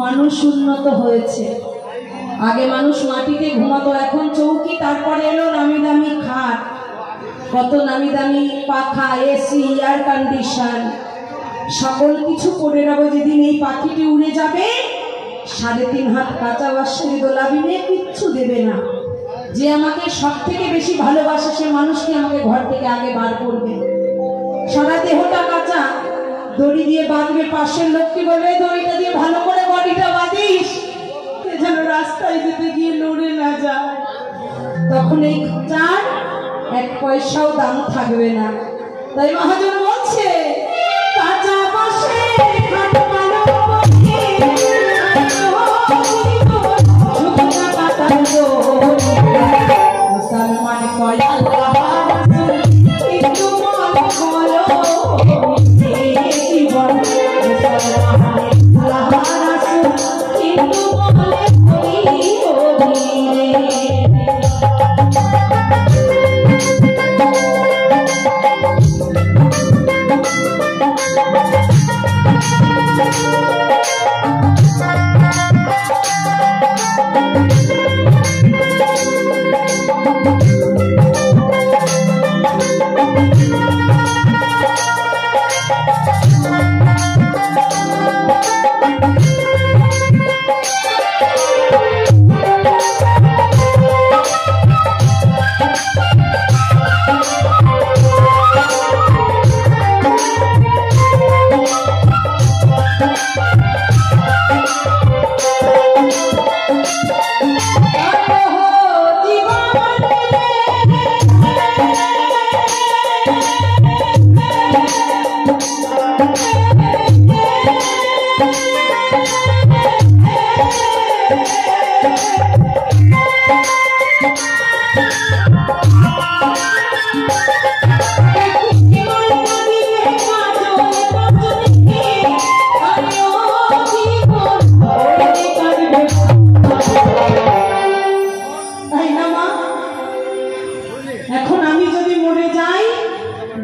মানুষ উন্নত হয়েছে। আগে মানুষ মাটিতে ঘুমাতো, এখন চৌকি, তারপরে এলো নামি দামি খাট, কত নামি দামি পাখা, এসি, এয়ার কন্ডিশন, সকল কিছু করে রাখবো। যেদিন এই পাখিটি উড়ে যাবে 3.5 হাত কাঁচা বাঁশের দোলাবিনে কিচ্ছু দেবে না। যে আমাকে সব থেকে বেশি ভালোবাসে সে মানুষকে আমাকে ঘর থেকে আগে বার করবে। সারা দেহটা কাঁচা, দড়ি দিয়ে বাঁধবে, পাশের লোককে বলবে দড়িটা দিয়ে ভালো করে বডিটা বাঁধিস, যেন রাস্তায় যেতে গিয়ে লড়ে না যায়। তখন এই চার 1 পয়সাও দাম থাকবে না। তাই মহাজন বলছে কাঁচা বাঁশের খাট ভালো মুসলমান কয় আল্লাহ কিন্তু মন বলো জীবন, মুসলমান আল্লাহ রাসূল কিন্তু বলে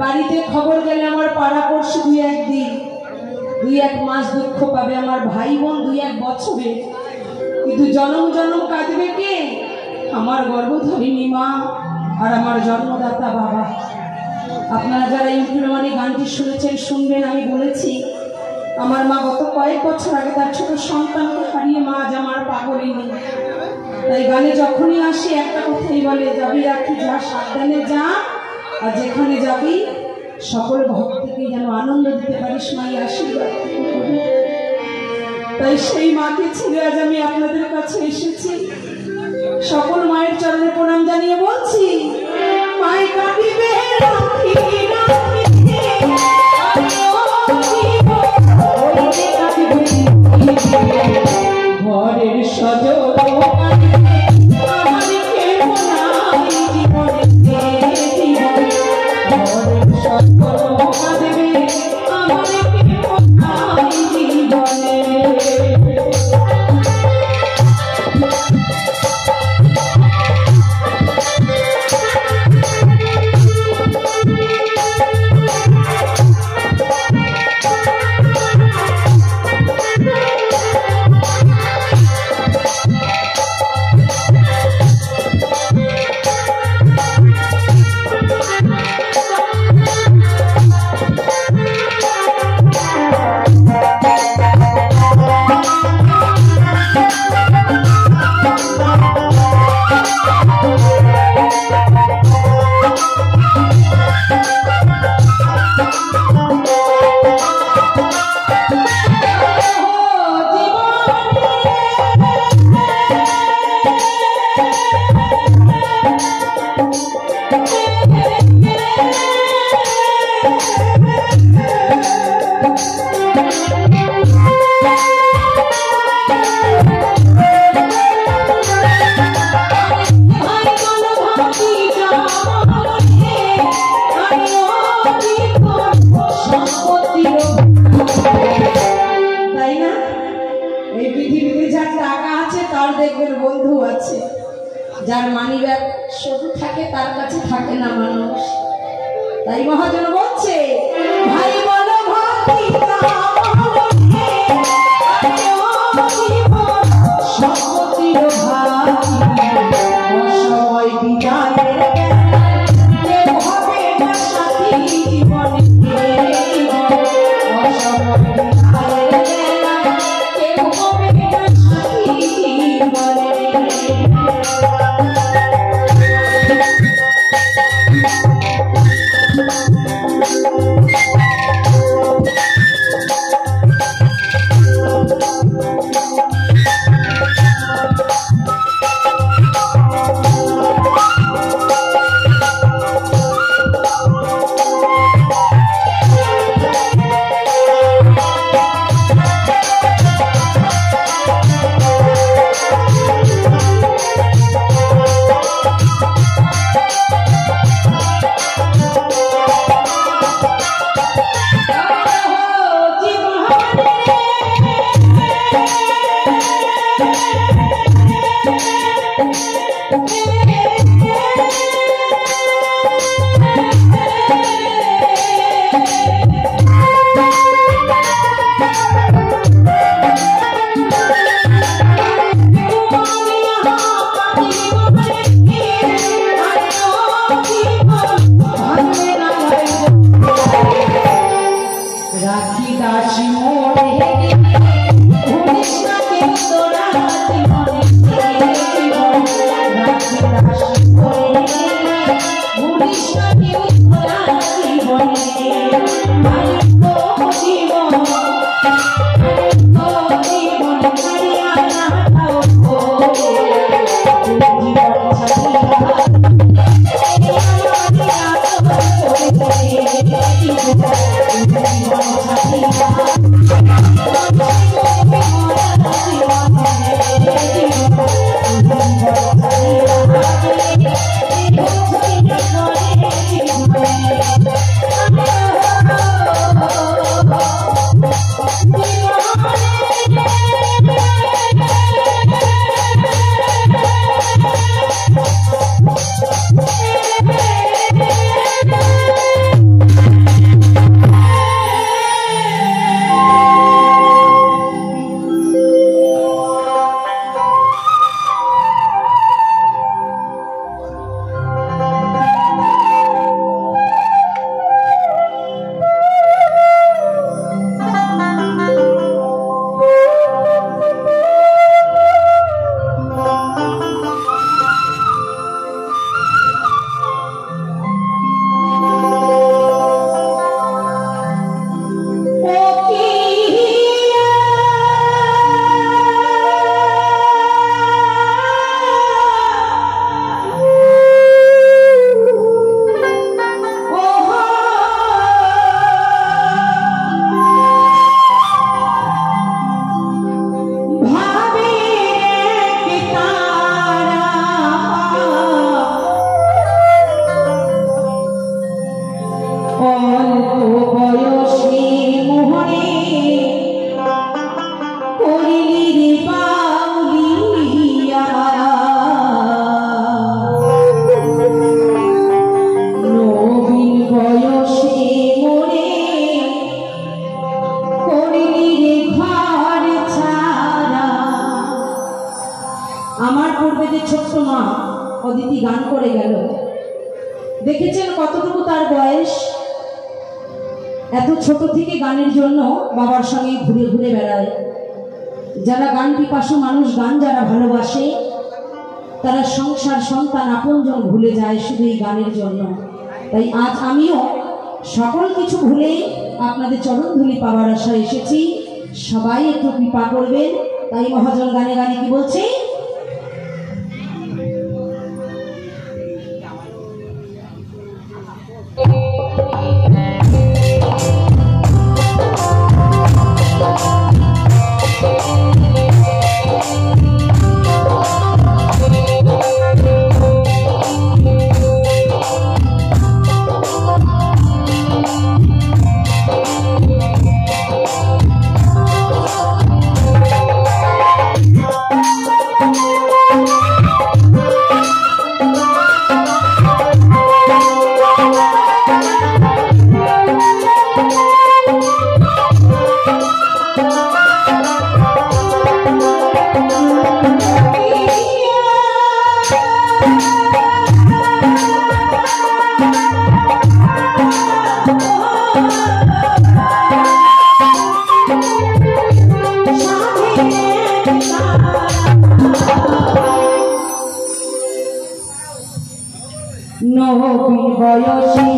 বাড়িতে খবর গেলে আমার পাড়া পড়শি 2-1 দিন 2-1 মাস দুঃখ পাবে, আমার ভাই বোন 2-1 বছরে, কিন্তু জনম জনম কাঁদবে কে? আমার গর্ভধারিণী মা আর আমার জন্মদাতা বাবা। আপনারা যারা ইউটিউবে মানে গানটি শুনেছেন শুনবেন, আমি বলেছি আমার মা গত কয়েক বছর আগে তার ছোট সন্তানকে হারিয়ে মা আজ আমার পাগলিনী। তাই গানে যখনই আসি একটা কথাই বলে, যাবি রাখি যা সাবধানে যা, আর যেখানে যাবি সকল ভক্তকে যেন আনন্দ দিতে পারিস, মাই আশীর্বাদ। তাই সেই মাকে ছেড়ে আজ আমি আপনাদের কাছে এসেছি। সকল মায়ের চরণে প্রণাম জানিয়ে বলছি, মাই কাঁদিবে রাখি রাখি ঘরের সজল বন্ধু আছে, যার মানি ব্যাগ শুধু থাকে তার কাছে থাকে না মানুষ। তাই মহাজন বলছে, ভাই বলো ভাই Thank you. অদিতি গান করে গেল, দেখেছেন কতটুকু তার বয়স। এত ছোট থেকে গানের জন্য বাবার সঙ্গে ঘুরে ঘুরে বেড়ায়। যারা গান পিপাসু মানুষ, গান যারা ভালোবাসে, তারা সংসার সন্তান আপনজন ভুলে যায় শুধু এই গানের জন্য। তাই আজ আমিও সকল কিছু ভুলে আপনাদের চরণধুলি পাওয়ার আশায় এসেছি। সবাই একটু কৃপা করবেন। তাই মহাজন গানে গানে কি বলছে, নবী বয়সী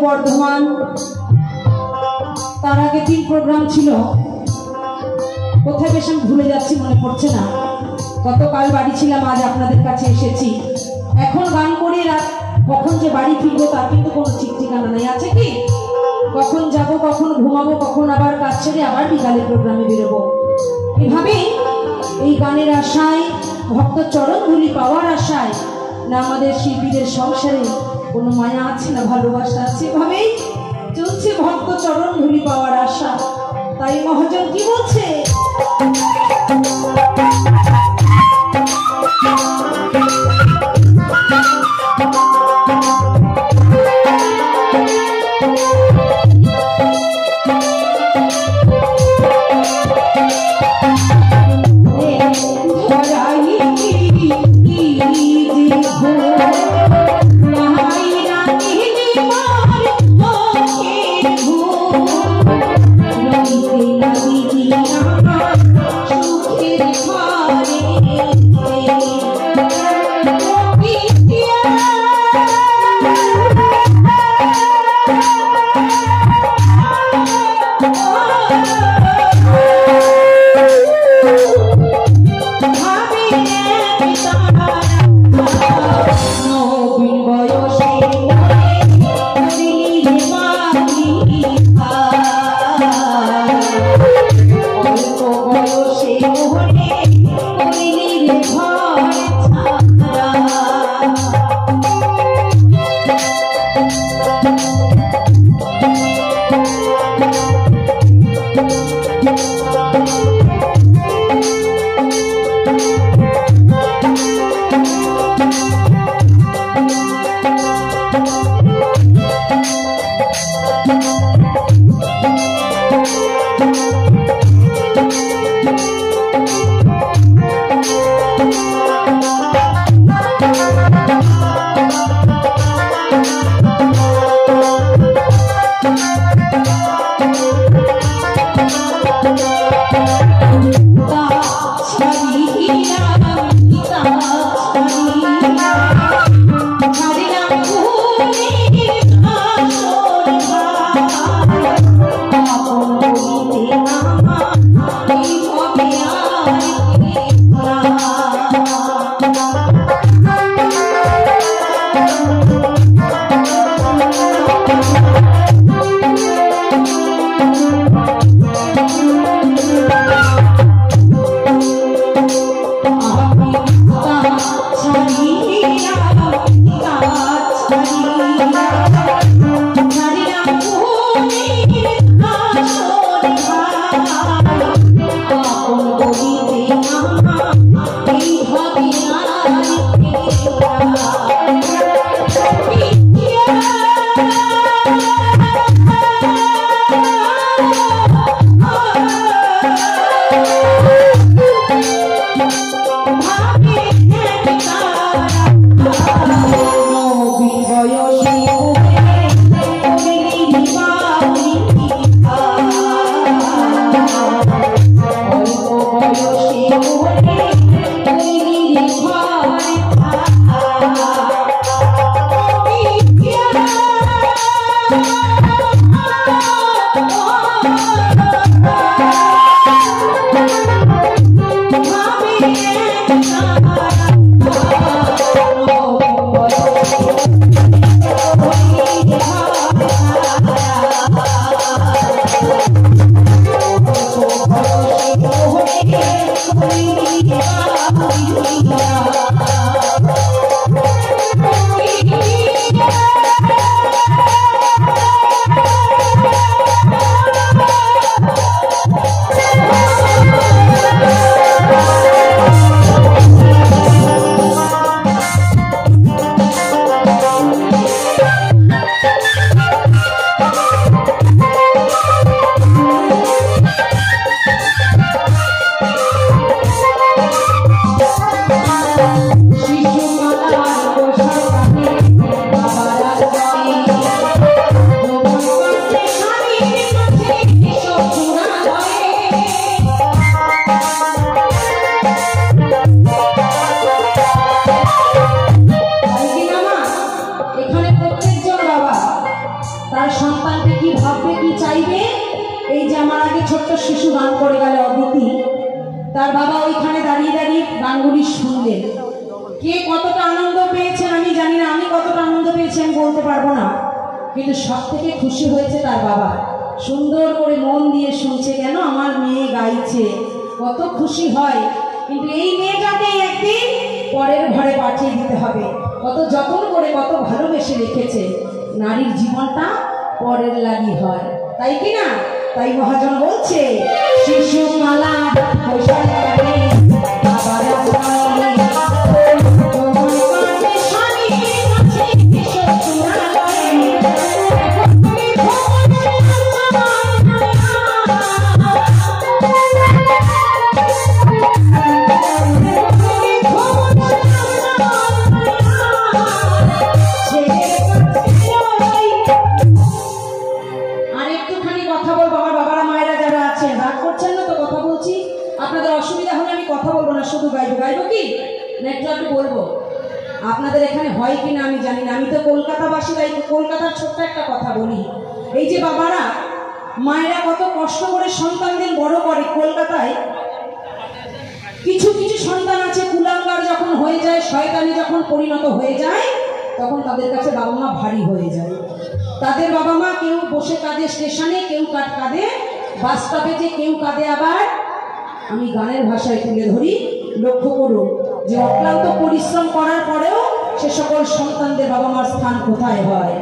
বর্ধমান, তার আগে 3 প্রোগ্রাম ছিল, কোথায় বেশ আমি ভুলে যাচ্ছি, মনে পড়ছে না। গতকাল বাড়ি ছিলাম, আজ আপনাদের কাছে এসেছি। এখন গান করে রাত কখন যে বাড়ি ফিরবো তার কিন্তু কোনো ঠিক ঠিকানা নেই। আছে কি, কখন যাব, কখন ঘুমাবো, কখন আবার কাজ ছেড়ে আবার বিকালে প্রোগ্রামে বেরোবো। এভাবে এই গানের আশায়, ভক্ত চরণধুলি পাওয়ার আশায়, না আমাদের শিল্পীদের সংসারে কোনো মায়া আছে না ভালোবাসা আছে, এভাবেই চলছে ভক্ত চরণধুলি পাওয়ার আশা। তাই মহাজন কি বলছে, শিশু গান করে গেল অদিতি, তার বাবা ওইখানে দাঁড়িয়ে দাঁড়িয়ে গানগুলি শুনলেন। কে কতটা আনন্দ পেয়েছেন আমি জানি না, আমি কতটা আনন্দ পেয়েছি আমি বলতে পারবো না, কিন্তু সব থেকে খুশি হয়েছে তার বাবা। সুন্দর করে মন দিয়ে শুনছে, কেন আমার মেয়ে গাইছে, কত খুশি হয়। কিন্তু এই মেয়েটাকে একদিন পরের ঘরে পাঠিয়ে দিতে হবে। কত যত্ন করে কত ভালোবেসে রেখেছে। নারীর জীবনটা পরের লাগি হয়, তাই কি না? তাই মহাজন বলছে শিশু মালা আপনাদের এখানে হয় কিনা আমি জানি না, আমি তো কলকাতাবাসী, তাই কলকাতার ছোট্ট একটা কথা বলি। এই যে বাবারা মায়েরা কত কষ্ট করে সন্তানদের বড় করে, কলকাতায় কিছু কিছু সন্তান আছে কুলাঙ্গার যখন হয়ে যায়, শয়তানি যখন পরিণত হয়ে যায়, তখন তাদের কাছে বাবা মা ভারী হয়ে যায়। তাদের বাবা মা কেউ বসে কাঁদে স্টেশনে, কেউ কাঁদে বাস স্টপেজে, কেউ কাঁদে আবার, আমি গানের ভাষায় তুলে ধরি, লক্ষ্য করুন যে অক্লান্ত পরিশ্রম করার পরেও সে সকল সন্তানদের বাবা মার স্থান কোথায় হয়।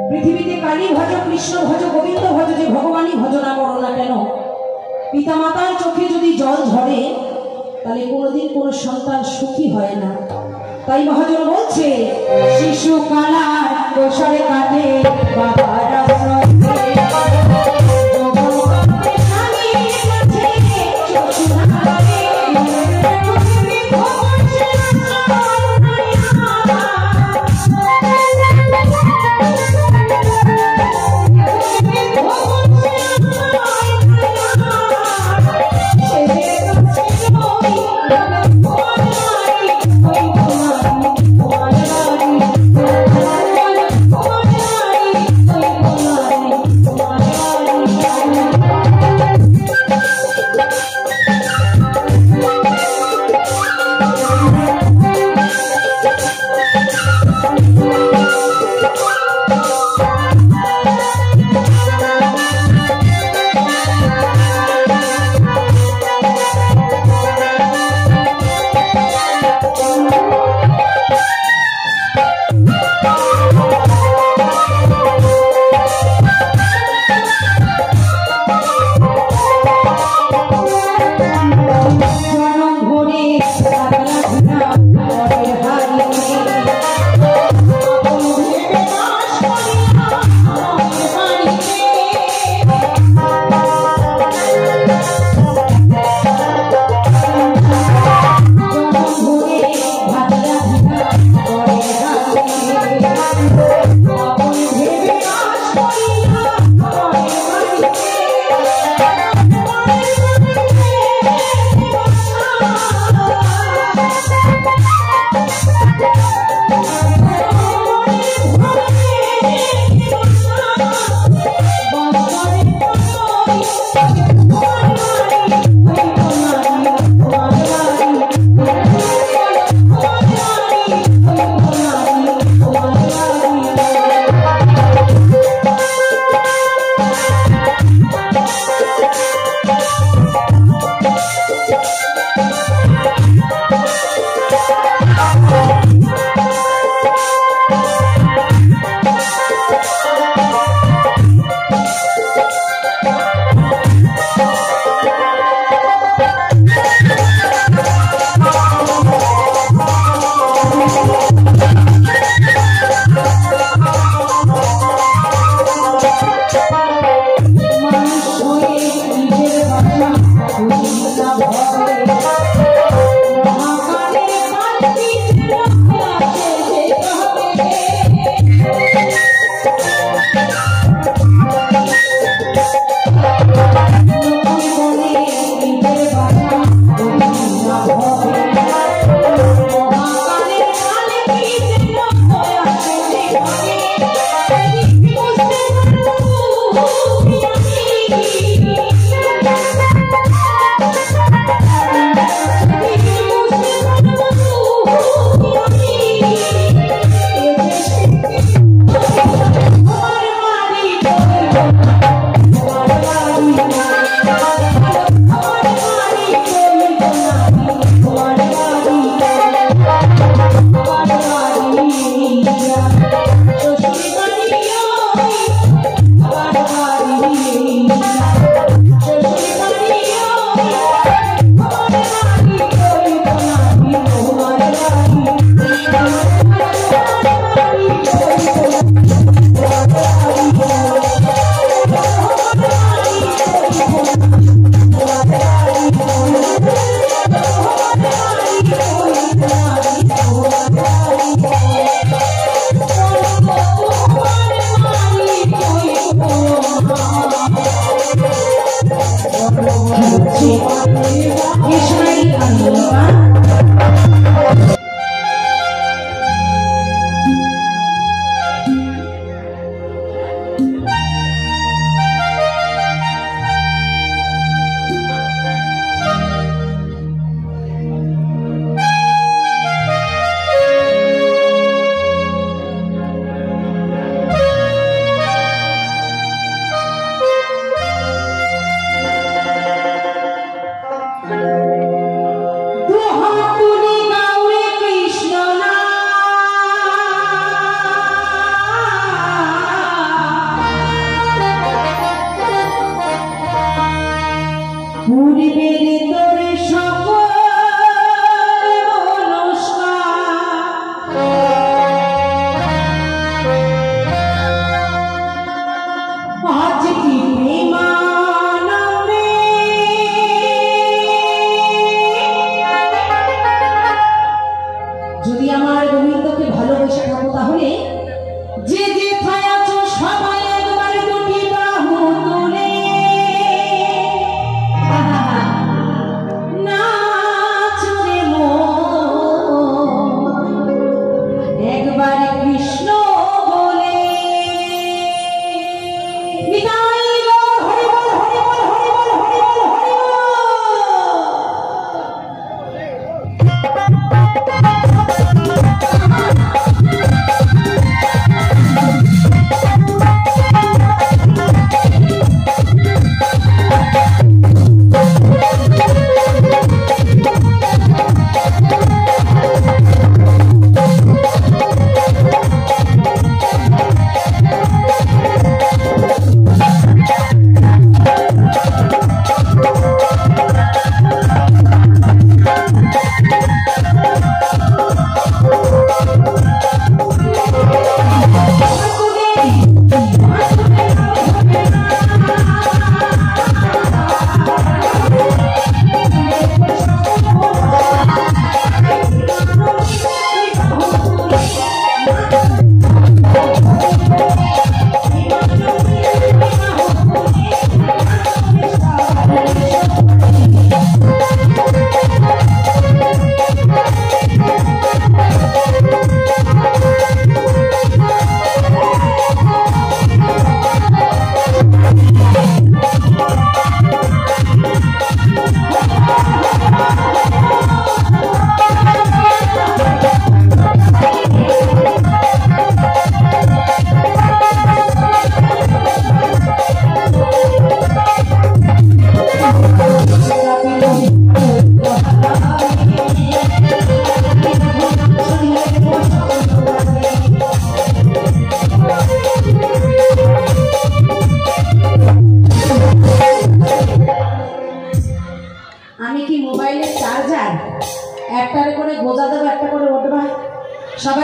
পৃথিবীতে কালী ভজ, কৃষ্ণ ভজ, গোবিন্দ ভজ, যে ভগবানই ভজনা করো না কেন, পিতা মাতার চোখে যদি জল ঝরে তাহলে কোনোদিন কোনো সন্তান সুখী হয় না। তাই মহাজন বলছে, শিশু কালার দোষরে কাটে বাবার আশ্রয়।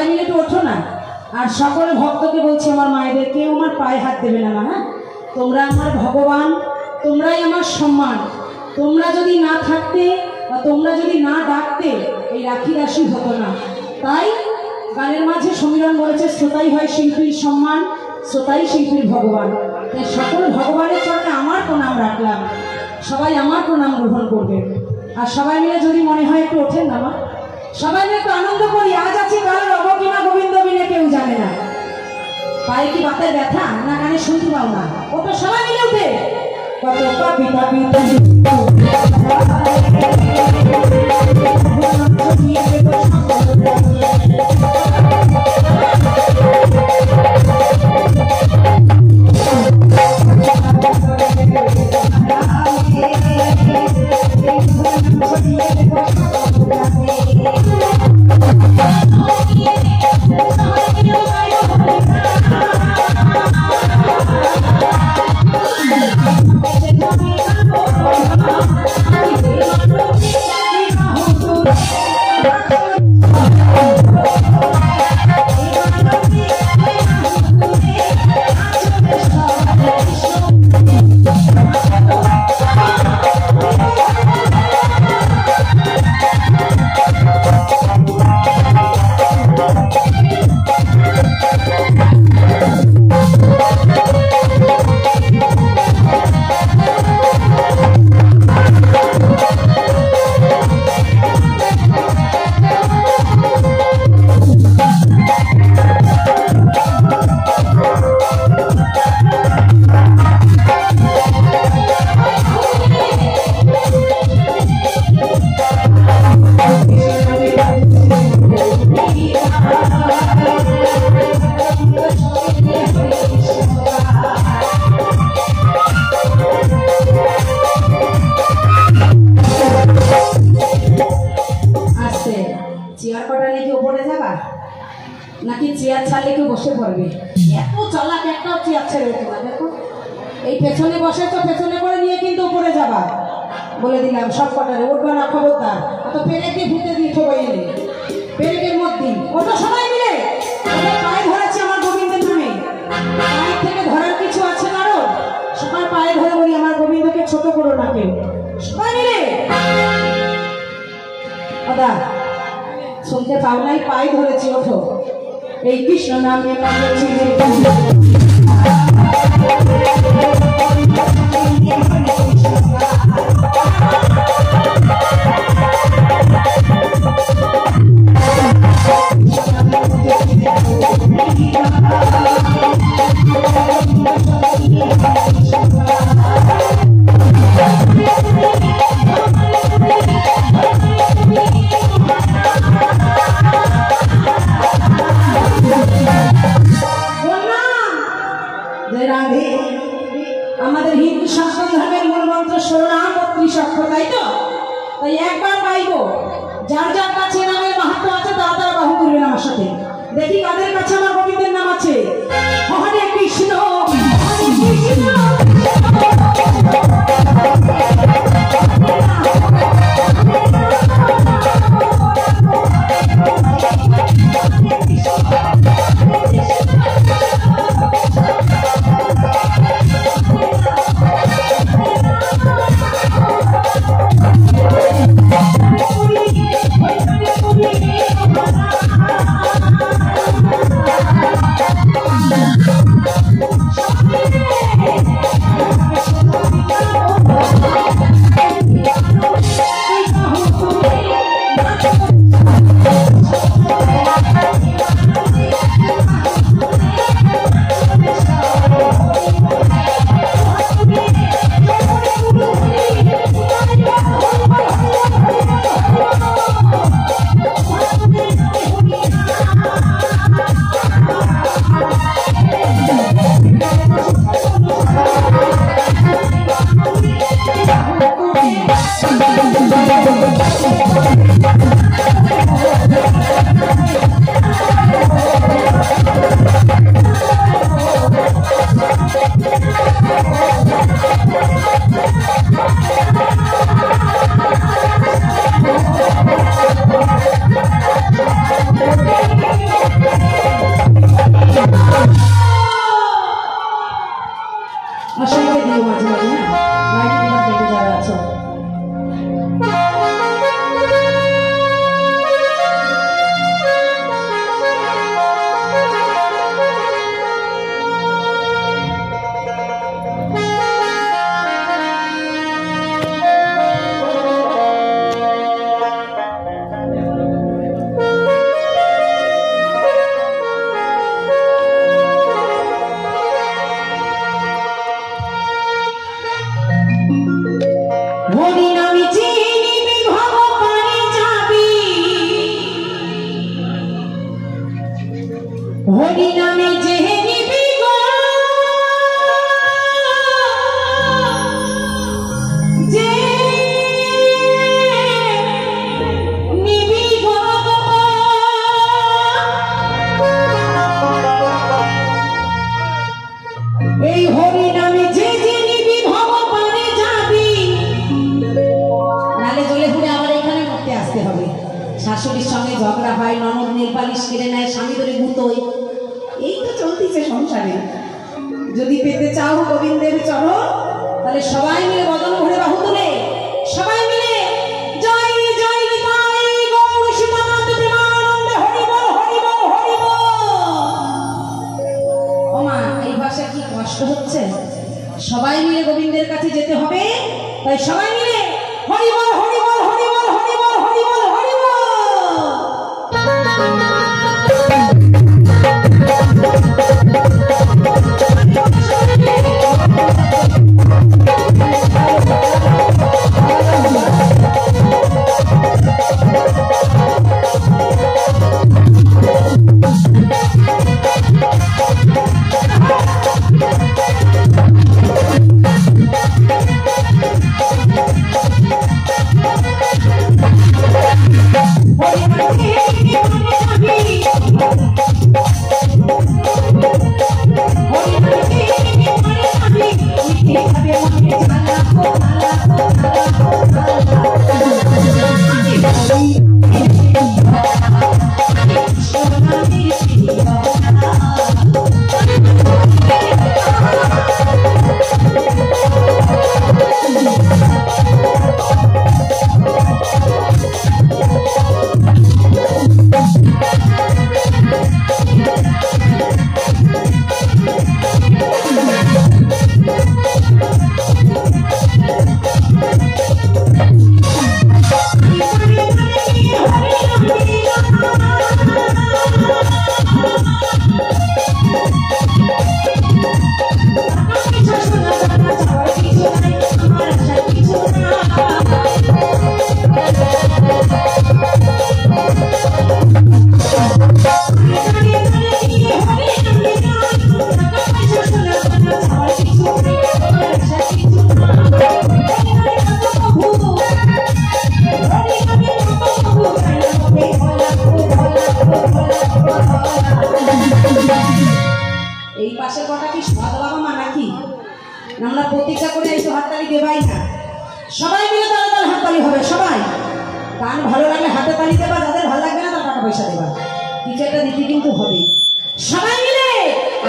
মিলে একটু ওঠো না। আর সকল ভক্তকে বলছি, আমার মায়েদের, কেউ আমার পায়ে হাত দেবে না মা। হ্যাঁ, তোমরা আমার ভগবান, তোমরাই আমার সম্মান। তোমরা যদি না থাকতে বা তোমরা যদি না ডাকতে এই রাখি রাশি হতো না। তাই গানের মাঝে সমীরণ বলেছে, শ্রোতাই হয় শিল্পীর সম্মান, শ্রোতাই শিল্পীর ভগবান। তাই সকল ভগবানের চরণে আমার প্রণাম রাখলাম। সবাই আমার প্রণাম গ্রহণ করবে। আর সবাই মিলে যদি মনে হয় একটু ওঠেন না মা, সবাই মিলে একটু আনন্দ করি। আজ আছি কাল রব কিনা গোবিন্দ বিনে কেউ জানে না। পায়ে কি বাতের ব্যথা না কানে শুনতে পাও না? ওটা সবাই মিলে উঠে কত কবিতা নাকি চেয়ার ছাড়লে কেউ বসে পড়বে? এত চালাক, একটাও চেয়ার ছেড়ে উঠে না। দেখো এই পেছনে বসেছ, পেছনে করে নিয়ে কিন্তু উপরে যাবা। বলে দিলাম সব কটারে উঠবে না, খবরদার। অত পেরেকে ভুতে দিয়ে সবাই এলে পেরেকের মধ্যে ওটা সবাই মিলে পায়ে ধরেছে আমার গোবিন্দের নামে। পায়ের থেকে ধরার কিছু আছে না? আরো সবাই পায়ে ধরে বলি, আমার গোবিন্দকে ছোট করো না কেউ। সবাই মিলে দাদা শুনতে পাও নাই? পায়ে ধরেছি, ওঠো। এই কৃষ্ণ নামে আমাদের হিন্দু শাসন ধর্মের মূল মন্ত্র 16 অক্ষর, তাই তো? তাই একবার গাইব। যার যার কাছে নামের মাহাত্ম্য আছে তারা তারা বাহু তুলবেন আমার সাথে। দেখি কাদের কাছে আমার গোবিন্দের নাম আছে। হরে কৃষ্ণ হরে কৃষ্ণ নামে যে নিবি গো, যে নিবি গো, এই হরি নামে যে যে নিবি ভব পারে যাবি, নালে জলে ঘুরে আবার এখানে মরতে আসতে হবে। শাশুড়ির সঙ্গে ঝগড়া হয়, ননদ নেলপালিশ কেড়ে নেয়, স্বামী ধরে গুঁতোয়, এই তো চলতেছে সংসারে। যদি পেতে চাও গোবিন্দের চরণ, তাহলে সবাই মিলে বদন ভরে বাহু তুলে সবাই মিলে জয় জয় নিতাই গৌর সীতানাথ প্রেমানন্দে হরি বল হরি বল হরি বল। ওমা এই ভাষা কি কষ্ট হচ্ছে? সবাই মিলে গোবিন্দের কাছে যেতে হবে, তাই সবাই মিলে হরি বল হরি বল হরি বল হরি বল হরি বল হরি বল। এই পাশের কটা কি সদ বাবা মা নাকি? আমরা প্রতীক্ষা করে এই তো হাততালি দেবাই না, সবাই মিলে তালে তালে হাততালি হবে। সবাই গান ভালো লাগলে হাতে তালি দেবা, যাদের ভালো লাগবে না তার টাকা পয়সা দেবা, কিছু একটা দিতে কিন্তু হবে। সবাই মিলে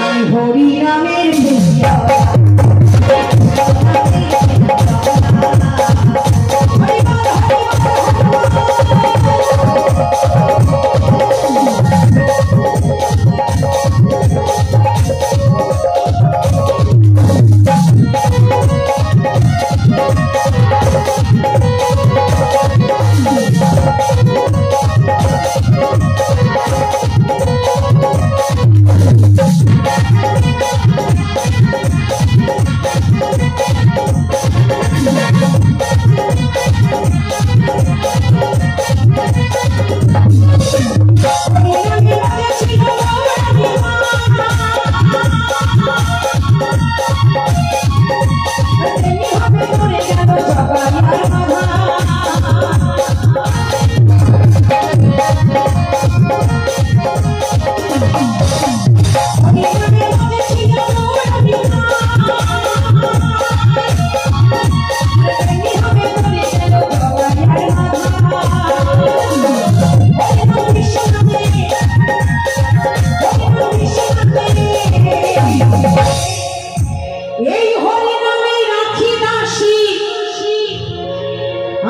আমি হরি নামের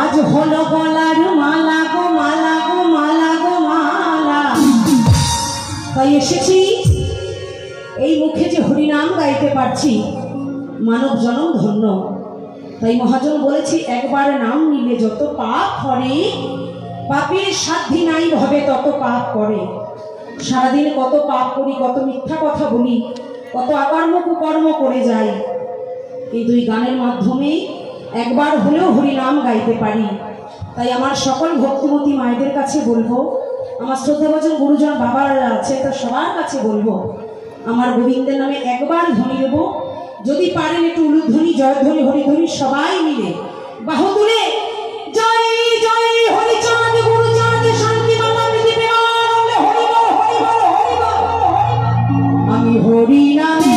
আজ হলো গলার মালা গো মালা গো মালা গো মালা। তাই এসেছি এই মুখে যে হরিনাম গাইতে পারছি, মানব জনম ধন্য। তাই মহাজন বলেছি, একবার নাম নিলে যত পাপ করে, পাপের সাধ্যি নাই হবে তত পাপ করে। সারাদিন কত পাপ করি, কত মিথ্যা কথা বলি, কত অকর্ম কুকর্ম করে যাই, কিন্তু এই গানের মাধ্যমে একবার হলেও হরিনাম গাইতে পারি। তাই আমার সকল ভক্তিমতী মায়েদের কাছে বলবো, আমার শ্রদ্ধাভাজন গুরুজন বাবারা আছে, তো সবার কাছে বলবো আমার গোবিন্দের নামে একবার ধ্বনি দেব, যদি পারেন একটু উলুধ্বনি, জয়ধ্বনি, হরিধ্বনি সবাই মিলে বাহু তুলে জয় জয় হরিচাঁদ গুরুচাঁদ শান্তি মাতা প্রীতি প্রেমানন্দে হরি বল হরি বল হরি বল। আমি হরি নামে